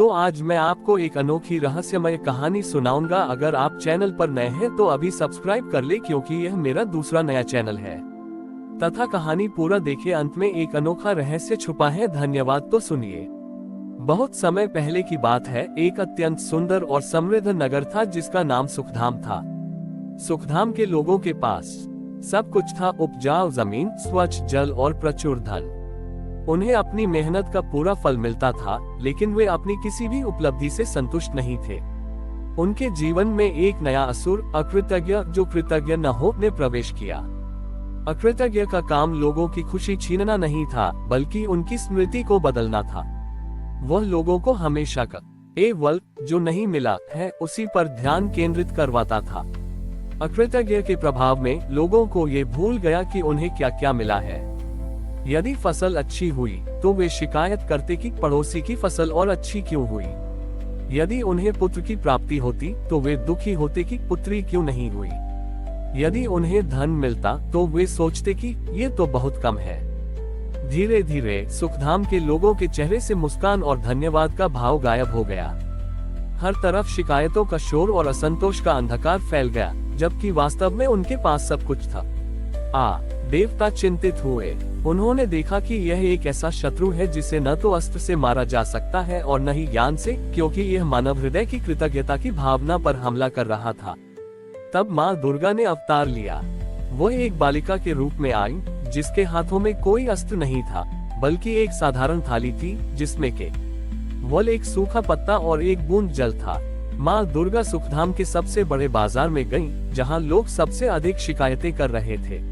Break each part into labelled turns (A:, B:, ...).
A: तो आज मैं आपको एक अनोखी रहस्यमय कहानी सुनाऊंगा। अगर आप चैनल पर नए हैं तो अभी सब्सक्राइब कर ले, क्योंकि यह मेरा दूसरा नया चैनल है। तथा कहानी पूरा देखे, अंत में एक अनोखा रहस्य छुपा है। धन्यवाद। तो सुनिए। बहुत समय पहले की बात है। एक अत्यंत सुंदर और समृद्ध नगर था जिसका नाम सुखधाम था। सुखधाम के लोगों के पास सब कुछ था, उपजाऊ जमीन, स्वच्छ जल और प्रचुर धन। उन्हें अपनी मेहनत का पूरा फल मिलता था, लेकिन वे अपनी किसी भी उपलब्धि से संतुष्ट नहीं थे। उनके जीवन में एक नया असुर, अकृतज्ञ जो कृतज्ञ न हो, ने प्रवेश किया। अकृतज्ञ का काम लोगों की खुशी छीनना नहीं था, बल्कि उनकी स्मृति को बदलना था। वह लोगों को हमेशा केवल जो नहीं मिला है उसी पर ध्यान केंद्रित करवाता था। अकृतज्ञ के प्रभाव में लोगों को ये भूल गया कि उन्हें क्या क्या मिला है। यदि फसल अच्छी हुई तो वे शिकायत करते कि पड़ोसी की फसल और अच्छी क्यों हुई। यदि उन्हें पुत्र की प्राप्ति होती तो वे दुखी होते कि पुत्री क्यों नहीं हुई। यदि उन्हें धन मिलता तो वे सोचते कि ये तो बहुत कम है। धीरे धीरे सुखधाम के लोगों के चेहरे से मुस्कान और धन्यवाद का भाव गायब हो गया। हर तरफ शिकायतों का शोर और असंतोष का अंधकार फैल गया, जबकि वास्तव में उनके पास सब कुछ था। देवता चिंतित हुए। उन्होंने देखा कि यह एक ऐसा शत्रु है जिसे न तो अस्त्र से मारा जा सकता है और न ही ज्ञान से, क्योंकि यह मानव हृदय की कृतज्ञता की भावना पर हमला कर रहा था। तब माँ दुर्गा ने अवतार लिया। वह एक बालिका के रूप में आई, जिसके हाथों में कोई अस्त्र नहीं था, बल्कि एक साधारण थाली थी जिसमें केवल एक सूखा पत्ता और एक बूंद जल था। माँ दुर्गा सुखधाम के सबसे बड़े बाजार में गईं, जहाँ लोग सबसे अधिक शिकायतें कर रहे थे।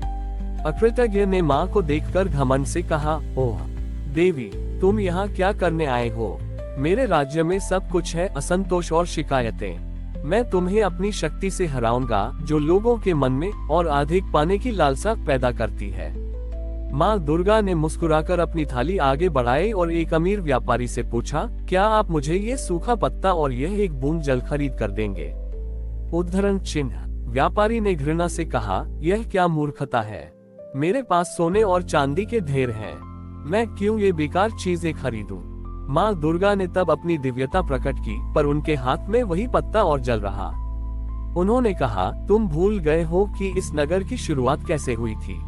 A: अकृतज्ञ ने माँ को देखकर घमंड से कहा, ओह देवी, तुम यहाँ क्या करने आए हो? मेरे राज्य में सब कुछ है, असंतोष और शिकायतें। मैं तुम्हें अपनी शक्ति से हराऊंगा, जो लोगों के मन में और अधिक पाने की लालसा पैदा करती है। माँ दुर्गा ने मुस्कुराकर अपनी थाली आगे बढ़ाई और एक अमीर व्यापारी से पूछा, क्या आप मुझे ये सूखा पत्ता और यह एक बूंद जल खरीद कर देंगे? उद्धरण चिन्ह। व्यापारी ने घृणा से कहा, यह क्या मूर्खता है? मेरे पास सोने और चांदी के ढेर हैं। मैं क्यों ये बेकार चीजें खरीदूं? माँ दुर्गा ने तब अपनी दिव्यता प्रकट की, पर उनके हाथ में वही पत्ता और जल रहा। उन्होंने कहा, तुम भूल गए हो कि इस नगर की शुरुआत कैसे हुई थी।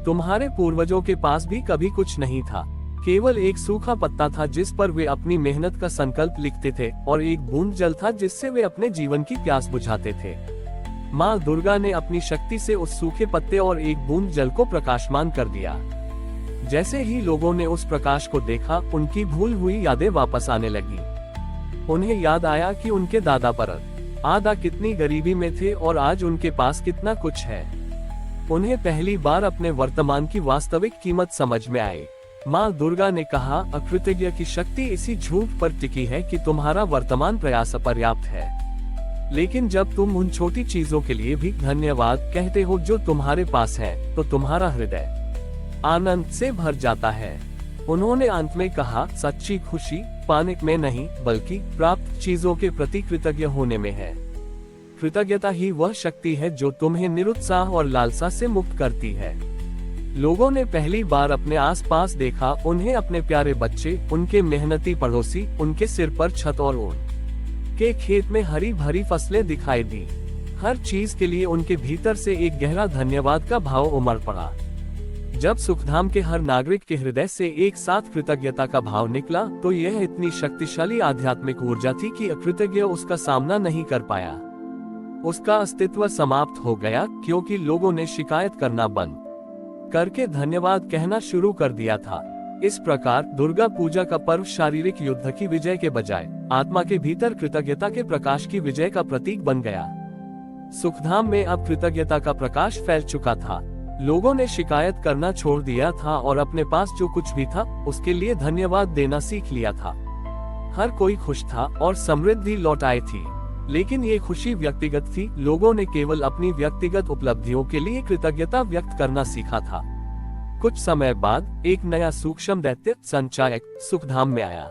A: तुम्हारे पूर्वजों के पास भी कभी कुछ नहीं था। केवल एक सूखा पत्ता था जिस पर वे अपनी मेहनत का संकल्प लिखते थे, और एक बूंद जल था जिससे वे अपने जीवन की प्यास बुझाते थे। माँ दुर्गा ने अपनी शक्ति से उस सूखे पत्ते और एक बूंद जल को प्रकाशमान कर दिया। जैसे ही लोगों ने उस प्रकाश को देखा, उनकी भूल हुई यादें वापस आने लगी। उन्हें याद आया कि उनके दादा परदादा कितनी गरीबी में थे और आज उनके पास कितना कुछ है। उन्हें पहली बार अपने वर्तमान की वास्तविक कीमत समझ में आई। माँ दुर्गा ने कहा, अकृतज्ञ की शक्ति इसी झूठ पर टिकी है कि तुम्हारा वर्तमान प्रयास अपर्याप्त है। लेकिन जब तुम उन छोटी चीजों के लिए भी धन्यवाद कहते हो जो तुम्हारे पास है, तो तुम्हारा हृदय आनंद से भर जाता है। उन्होंने अंत में कहा, सच्ची खुशी पाने में नहीं, बल्कि प्राप्त चीजों के प्रति कृतज्ञ होने में है। कृतज्ञता ही वह शक्ति है जो तुम्हें निरुत्साह और लालसा से मुक्त करती है। लोगों ने पहली बार अपने आसपास देखा। उन्हें अपने प्यारे बच्चे, उनके मेहनती पड़ोसी, उनके सिर पर छत और ऊन के खेत में हरी भरी फसलें दिखाई दी। हर चीज के लिए उनके भीतर से एक गहरा धन्यवाद का भाव उमड़ पड़ा। जब सुखधाम के हर नागरिक के हृदय से एक साथ कृतज्ञता का भाव निकला, तो यह इतनी शक्तिशाली आध्यात्मिक ऊर्जा थी कि अकृतज्ञ उसका सामना नहीं कर पाया। उसका अस्तित्व समाप्त हो गया, क्योंकि लोगों ने शिकायत करना बंद करके धन्यवाद कहना शुरू कर दिया था। इस प्रकार दुर्गा पूजा का पर्व शारीरिक युद्ध की विजय के बजाय आत्मा के भीतर कृतज्ञता के प्रकाश की विजय का प्रतीक बन गया। सुखधाम में अब कृतज्ञता का प्रकाश फैल चुका था। लोगों ने शिकायत करना छोड़ दिया था और अपने पास जो कुछ भी था उसके लिए धन्यवाद देना सीख लिया था। हर कोई खुश था और समृद्धि लौट आई थी। लेकिन ये खुशी व्यक्तिगत थी। लोगों ने केवल अपनी व्यक्तिगत उपलब्धियों के लिए कृतज्ञता व्यक्त करना सीखा था। कुछ समय बाद एक नया सूक्ष्म दैत्य संचायक सुखधाम में आया।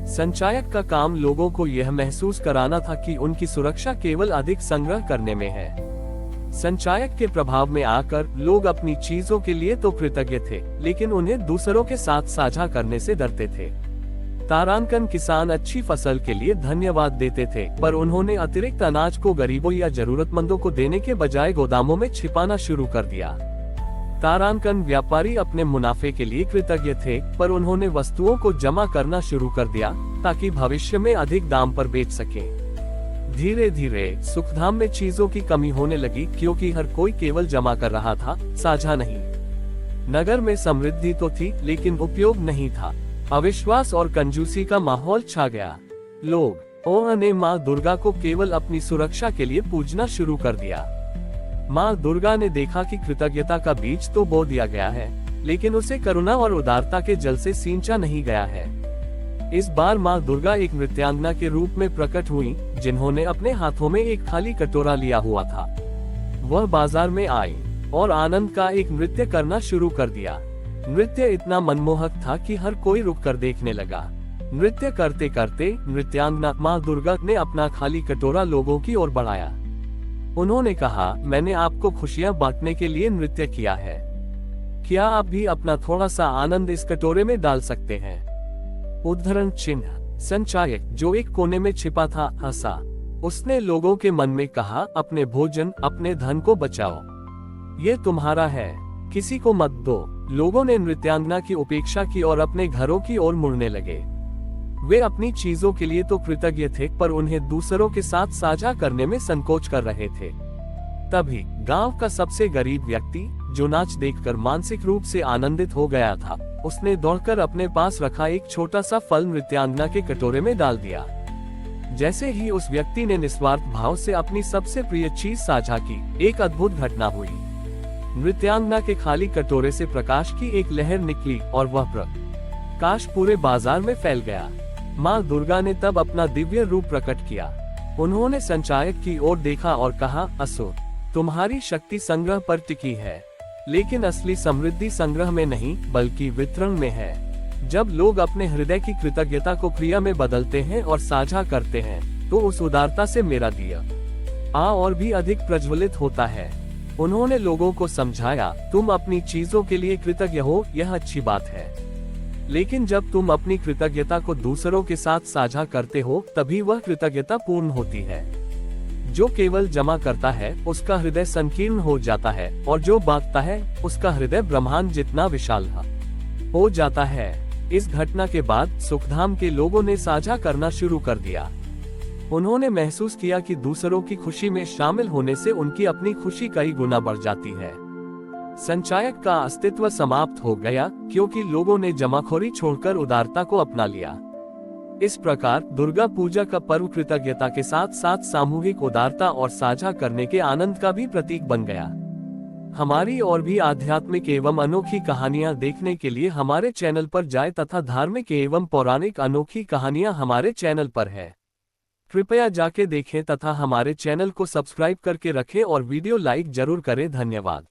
A: संचायक का काम लोगों को यह महसूस कराना था कि उनकी सुरक्षा केवल अधिक संग्रह करने में है। संचायक के प्रभाव में आकर लोग अपनी चीजों के लिए तो कृतज्ञ थे, लेकिन उन्हें दूसरों के साथ साझा करने से डरते थे। तारांकन किसान अच्छी फसल के लिए धन्यवाद देते थे, पर उन्होंने अतिरिक्त अनाज को गरीबों या जरूरतमंदों को देने के बजाय गोदामों में छिपाना शुरू कर दिया। तारांकन व्यापारी अपने मुनाफे के लिए कृतज्ञ थे, पर उन्होंने वस्तुओं को जमा करना शुरू कर दिया ताकि भविष्य में अधिक दाम पर बेच सकें। धीरे धीरे सुखधाम में चीजों की कमी होने लगी, क्योंकि हर कोई केवल जमा कर रहा था, साझा नहीं। नगर में समृद्धि तो थी, लेकिन उपयोग नहीं था। अविश्वास और कंजूसी का माहौल छा गया। लोग ने माँ दुर्गा को केवल अपनी सुरक्षा के लिए पूजना शुरू कर दिया। माँ दुर्गा ने देखा कि कृतज्ञता का बीज तो बो दिया गया है, लेकिन उसे करुणा और उदारता के जल से सींचा नहीं गया है। इस बार माँ दुर्गा एक नृत्यांगना के रूप में प्रकट हुई, जिन्होंने अपने हाथों में एक खाली कटोरा लिया हुआ था। वह बाजार में आई और आनंद का एक नृत्य करना शुरू कर दिया। नृत्य इतना मनमोहक था कि हर कोई रुककर देखने लगा। नृत्य करते करते नृत्यांगना माँ दुर्गा ने अपना खाली कटोरा लोगों की ओर बढ़ाया। उन्होंने कहा, मैंने आपको खुशियाँ बांटने के लिए नृत्य किया है। क्या आप भी अपना थोड़ा सा आनंद इस कटोरे में डाल सकते हैं? उद्धरण चिन्ह। संचायक, जो एक कोने में छिपा था, हंसा। उसने लोगों के मन में कहा, अपने भोजन, अपने धन को बचाओ। ये तुम्हारा है, किसी को मत दो। लोगों ने नृत्यांगना की उपेक्षा की और अपने घरों की ओर मुड़ने लगे। वे अपनी चीजों के लिए तो कृतज्ञ थे, पर उन्हें दूसरों के साथ साझा करने में संकोच कर रहे थे। तभी गांव का सबसे गरीब व्यक्ति, जो नाच देखकर मानसिक रूप से आनंदित हो गया था, उसने दौड़कर अपने पास रखा एक छोटा सा फल नृत्यांगना के कटोरे में डाल दिया। जैसे ही उस व्यक्ति ने निस्वार्थ भाव से अपनी सबसे प्रिय चीज साझा की, एक अद्भुत घटना हुई। नृत्यांगना के खाली कटोरे से प्रकाश की एक लहर निकली और वह प्रकाश पूरे बाजार में फैल गया। माँ दुर्गा ने तब अपना दिव्य रूप प्रकट किया। उन्होंने संचायक की ओर देखा और कहा, असुर, तुम्हारी शक्ति संग्रह पर टिकी है, लेकिन असली समृद्धि संग्रह में नहीं, बल्कि वितरण में है। जब लोग अपने हृदय की कृतज्ञता को क्रिया में बदलते हैं और साझा करते हैं, तो उस उदारता से मेरा दिया और भी अधिक प्रज्वलित होता है। उन्होंने लोगों को समझाया, तुम अपनी चीजों के लिए कृतज्ञ हो, यह अच्छी बात है, लेकिन जब तुम अपनी कृतज्ञता को दूसरों के साथ साझा करते हो, तभी वह कृतज्ञता पूर्ण होती है। जो केवल जमा करता है, उसका हृदय संकीर्ण हो जाता है, और जो बांटता है, उसका हृदय ब्रह्मांड जितना विशाल हो जाता है। इस घटना के बाद सुखधाम के लोगों ने साझा करना शुरू कर दिया। उन्होंने महसूस किया कि दूसरों की खुशी में शामिल होने से उनकी अपनी खुशी कई गुना बढ़ जाती है। संचायक का अस्तित्व समाप्त हो गया, क्योंकि लोगों ने जमाखोरी छोड़कर उदारता को अपना लिया। इस प्रकार दुर्गा पूजा का पर्व कृतज्ञता के साथ साथ सामूहिक उदारता और साझा करने के आनंद का भी प्रतीक बन गया। हमारी और भी आध्यात्मिक एवं अनोखी कहानियां देखने के लिए हमारे चैनल पर जाएं तथा धार्मिक एवं पौराणिक अनोखी कहानियां हमारे चैनल पर है। कृपया जाके देखें तथा हमारे चैनल को सब्सक्राइब करके रखें और वीडियो लाइक जरूर करें। धन्यवाद।